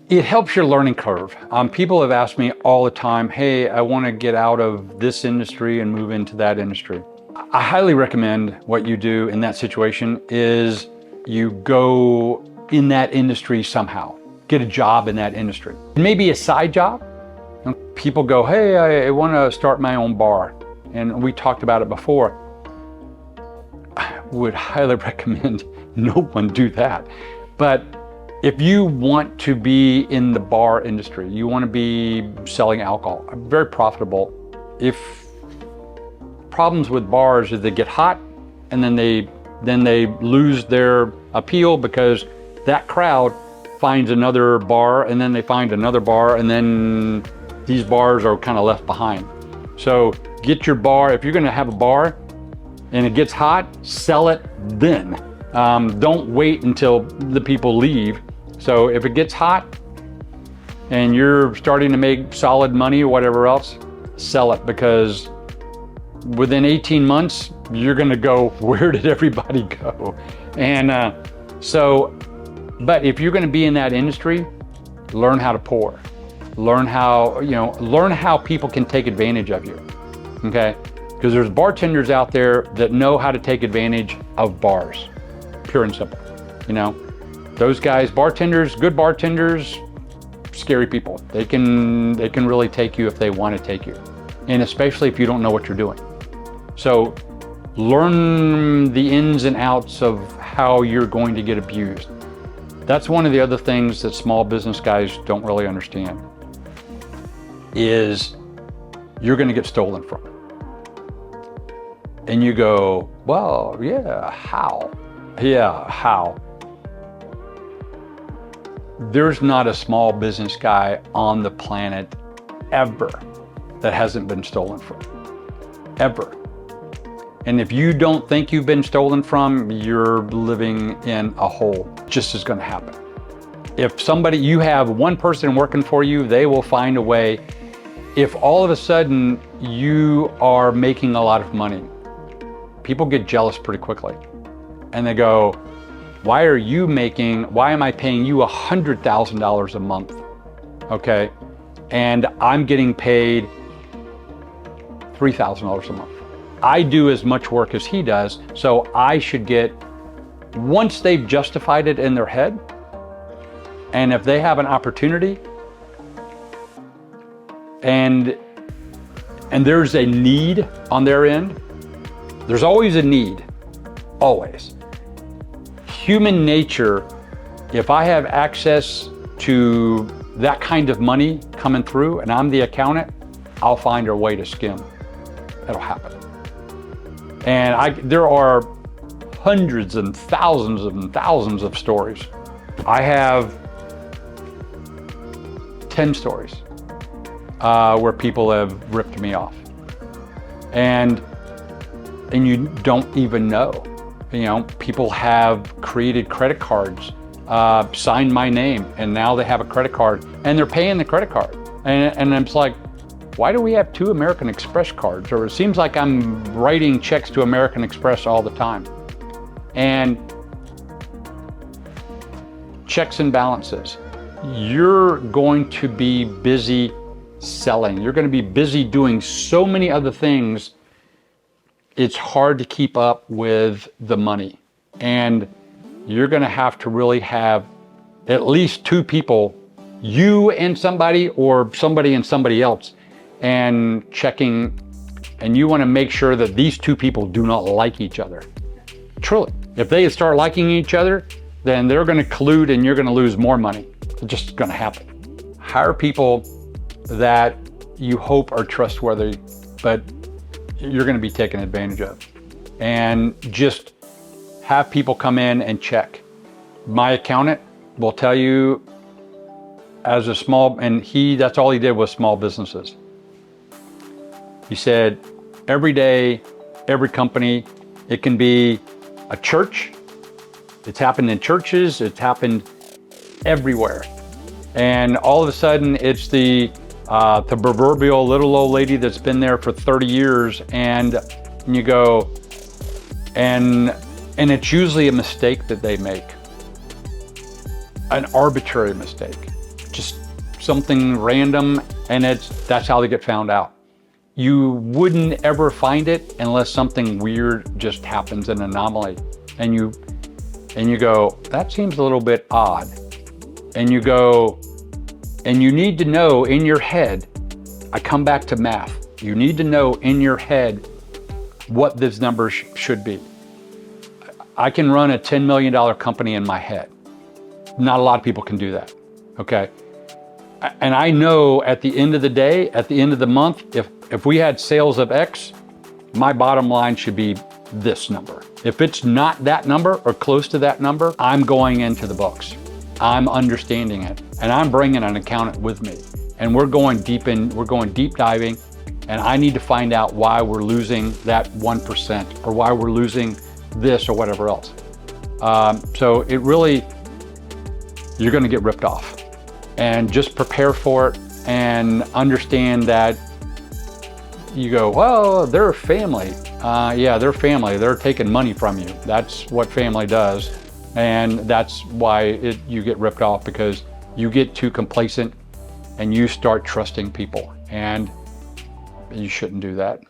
It helps your learning curve. People have asked me all the time, hey, I want to get out of this industry and move into that industry. I highly recommend what you do in that situation is you go in that industry somehow, get a job in that industry. Maybe a side job. People go, hey, I want to start my own bar. And we talked about it before. I would highly recommend no one do that. But if you want to be in the bar industry, you want to be selling alcohol, very profitable. If problems with bars is they get hot and then they lose their appeal because that crowd finds another bar and then they find another bar and then these bars are kind of left behind. So get your bar, if you're going to have a bar and it gets hot, sell it then. Don't wait until the people leave. So if it gets hot and you're starting to make solid money or whatever else, sell it, because within 18 months, you're going to go, where did everybody go? And but if you're going to be in that industry, learn how to pour. Learn how people can take advantage of you, okay? Because there's bartenders out there that know how to take advantage of bars, pure and simple, Those guys, bartenders, good bartenders, scary people. They can really take you if they want to take you. And especially if you don't know what you're doing. So learn the ins and outs of how you're going to get abused. That's one of the other things that small business guys don't really understand, is you're going to get stolen from. And you go, well, yeah, how? Yeah, how? There's not a small business guy on the planet ever that hasn't been stolen from, ever. And if you don't think you've been stolen from, you're living in a hole. Just is going to happen. If you have one person working for you, they will find a way. If all of a sudden you are making a lot of money, people get jealous pretty quickly. And they go, why am I paying you $100,000 a month? Okay. And I'm getting paid $3,000 a month. I do as much work as he does, so I should get, once they've justified it in their head, and if they have an opportunity, and there's a need on their end, there's always a need, always. Human nature, if I have access to that kind of money coming through and I'm the accountant, I'll find a way to skim. It'll happen. And there are hundreds and thousands of stories. I have 10 stories where people have ripped me off. And you don't even know. People have created credit cards, signed my name, and now they have a credit card and they're paying the credit card. And it's like, why do we have 2 American Express cards? Or it seems like I'm writing checks to American Express all the time. And checks and balances. You're going to be busy selling. You're going to be busy doing so many other things. It's hard to keep up with the money. And you're going to have to really have at least 2 people, you and somebody, or somebody and somebody else, and checking. And you want to make sure that these 2 people do not like each other. Truly. If they start liking each other, then they're going to collude and you're going to lose more money. It's just going to happen. Hire people that you hope are trustworthy, but you're going to be taken advantage of. And just have people come in and check. My accountant will tell you, as a that's all he did was small businesses. He said, every day, every company, it can be a church. It's happened in churches. It's happened everywhere. And all of a sudden, it's the proverbial little old lady that's been there for 30 years. And you go, and it's usually a mistake that they make. An arbitrary mistake. just something random, and that's how they get found out. You wouldn't ever find it unless something weird just happens, an anomaly, and you go, that seems a little bit odd. And you go, and you need to know in your head, I come back to math. You need to know in your head what this number should be. I can run a $10 million company in my head. Not a lot of people can do that, okay? And I know at the end of the day, at the end of the month, if we had sales of X, my bottom line should be this number. If it's not that number or close to that number, I'm going into the books. I'm understanding it, and I'm bringing an accountant with me. And we're going deep diving, and I need to find out why we're losing that 1% or why we're losing this or whatever else. So it really, you're gonna get ripped off. And just prepare for it and understand that you go, well, they're family. Yeah, they're family. They're taking money from you. That's what family does. And that's why you get ripped off, because you get too complacent and you start trusting people. And you shouldn't do that.